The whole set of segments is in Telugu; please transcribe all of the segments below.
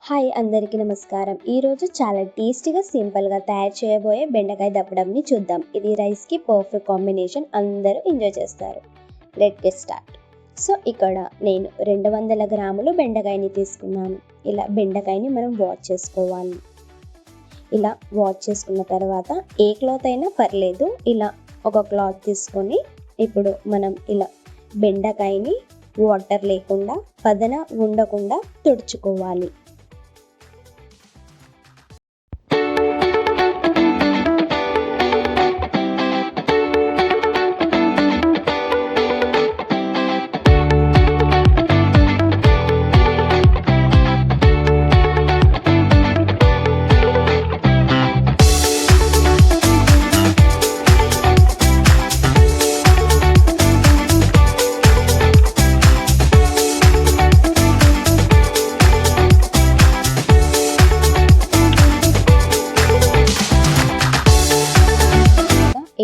హాయ్ అందరికీ నమస్కారం. ఈరోజు చాలా టేస్టీగా సింపుల్గా తయారు చేయబోయే బెండకాయ దప్పడంని చూద్దాం. ఇది రైస్కి పర్ఫెక్ట్ కాంబినేషన్, అందరూ ఎంజాయ్ చేస్తారు. Let get start. సో ఇక్కడ నేను 200 గ్రాములు బెండకాయని తీసుకున్నాను. ఇలా బెండకాయని మనం వాష్ చేసుకోవాలి. ఇలా వాష్ చేసుకున్న తర్వాత ఏ క్లాత్ అయినా పర్లేదు. ఇలా ఒక క్లాత్ తీసుకొని ఇప్పుడు మనం ఇలా బెండకాయని వాటర్ లేకుండా పదన ఉండకుండా తుడుచుకోవాలి.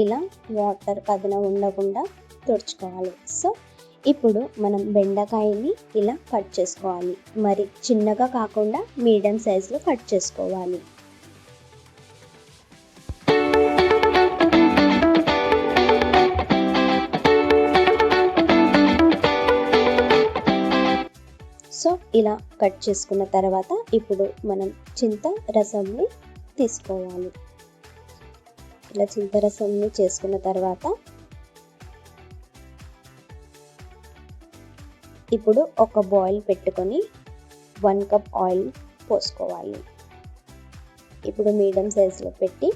ఇలా వాటర్ పదన ఉండకుండా తుడుచుకోవాలి. సో ఇప్పుడు మనం బెండకాయని ఇలా కట్ చేసుకోవాలి. మరి చిన్నగా కాకుండా మీడియం సైజులో కట్ చేసుకోవాలి. సో ఇలా కట్ చేసుకున్న తర్వాత ఇప్పుడు మనం చింత రసంని తీసుకోవాలి. ఇలా చింతరసంని చేసుకున్న తర్వాత ఇప్పుడు ఒక బాయిల్ పెట్టుకొని 1 కప్ ఆయిల్ పోసుకోవాలి. ఇప్పుడు మీడియం సైజులో పెట్టి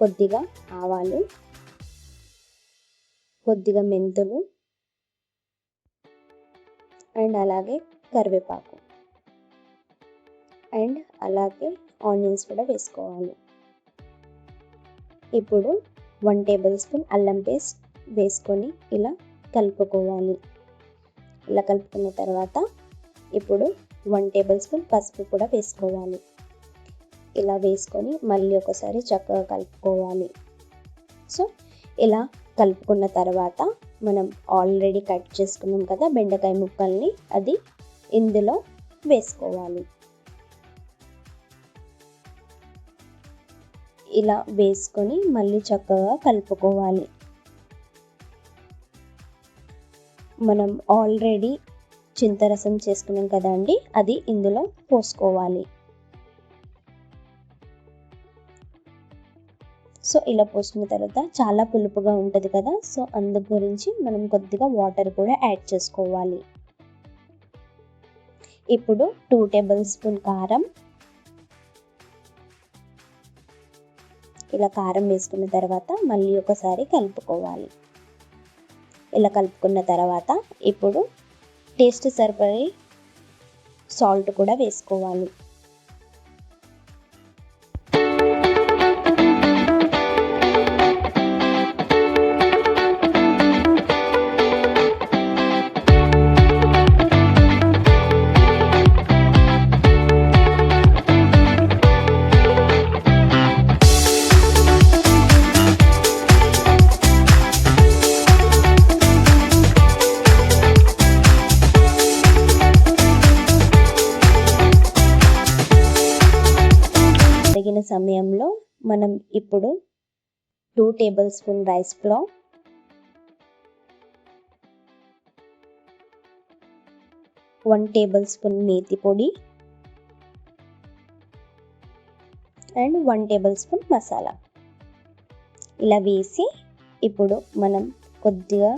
కొద్దిగా ఆవాలు, కొద్దిగా మెంతులు అండ్ అలాగే కరివేపాకు అండ్ అలాగే ఆనియన్స్ కూడా వేసుకోవాలి. ఇప్పుడు 1 టేబుల్ స్పూన్ అల్లం పేస్ట్ వేసుకొని ఇలా కలుపుకోవాలి. ఇలా కలుపుకున్న తర్వాత ఇప్పుడు 1 టేబుల్ స్పూన్ పసుపు కూడా వేసుకోవాలి. ఇలా వేసుకొని మళ్ళీ ఒకసారి చక్కగా కలుపుకోవాలి. సో ఇలా కలుపుకున్న తర్వాత మనం ఆల్రెడీ కట్ చేసుకున్నాం కదా బెండకాయ ముక్కల్ని, అది ఇందులో వేసుకోవాలి. ఇలా వేసుకొని మళ్ళీ చక్కగా కలుపుకోవాలి. మనం ఆల్రెడీ చింతరసం చేసుకున్నాం కదండి, అది ఇందులో పోసుకోవాలి. సో ఇలా పోసుకున్న తర్వాత చాలా పులుపుగా ఉంటుంది కదా, సో అందు గురించి మనం కొద్దిగా వాటర్ కూడా యాడ్ చేసుకోవాలి. ఇప్పుడు 2 టేబుల్ స్పూన్ కారం, ఇలా కారం వేసుకున్న తర్వాత మళ్ళీ ఒకసారి కలుపుకోవాలి. ఇలా కలుపుకున్న తర్వాత ఇప్పుడు టేస్ట్ సరిపడే సాల్ట్ కూడా వేసుకోవాలి. తగిన సమయంలో మనం ఇప్పుడు 2 table spoon rice flour, 1 table spoon methi పొడి అండ్ 1 టేబుల్ స్పూన్ మసాలా ఇలా వేసి ఇప్పుడు మనం కొద్దిగా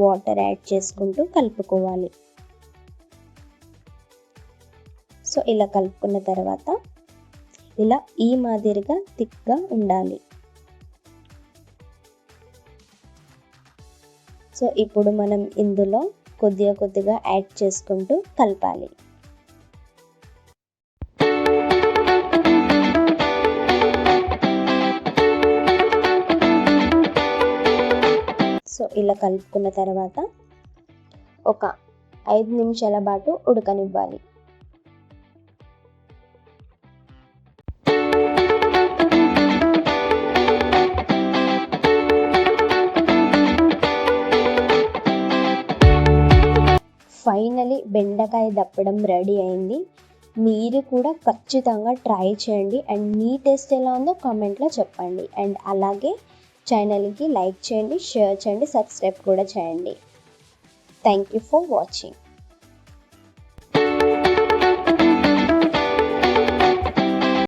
వాటర్ యాడ్ చేసుకుంటూ కలుపుకోవాలి. సో ఇలా కలుపుకున్న తర్వాత ఇలా ఈ మాదిరిగా థిక్గా ఉండాలి. సో ఇప్పుడు మనం ఇందులో కొద్దిగా యాడ్ చేసుకుంటూ కలపాలి. సో ఇలా కలుపుకున్న తర్వాత ఒక 5 నిమిషాల పాటు ఉడకనివ్వాలి. ఫైనలీ బెండకాయ దప్పడం రెడీ అయింది. మీరు కూడా ఖచ్చితంగా ట్రై చేయండి అండ్ మీ టేస్ట్ ఎలా ఉందో కామెంట్లో చెప్పండి. అండ్ అలాగే ఛానల్కి లైక్ చేయండి, షేర్ చేయండి, సబ్స్క్రైబ్ కూడా చేయండి. Thank you for watching.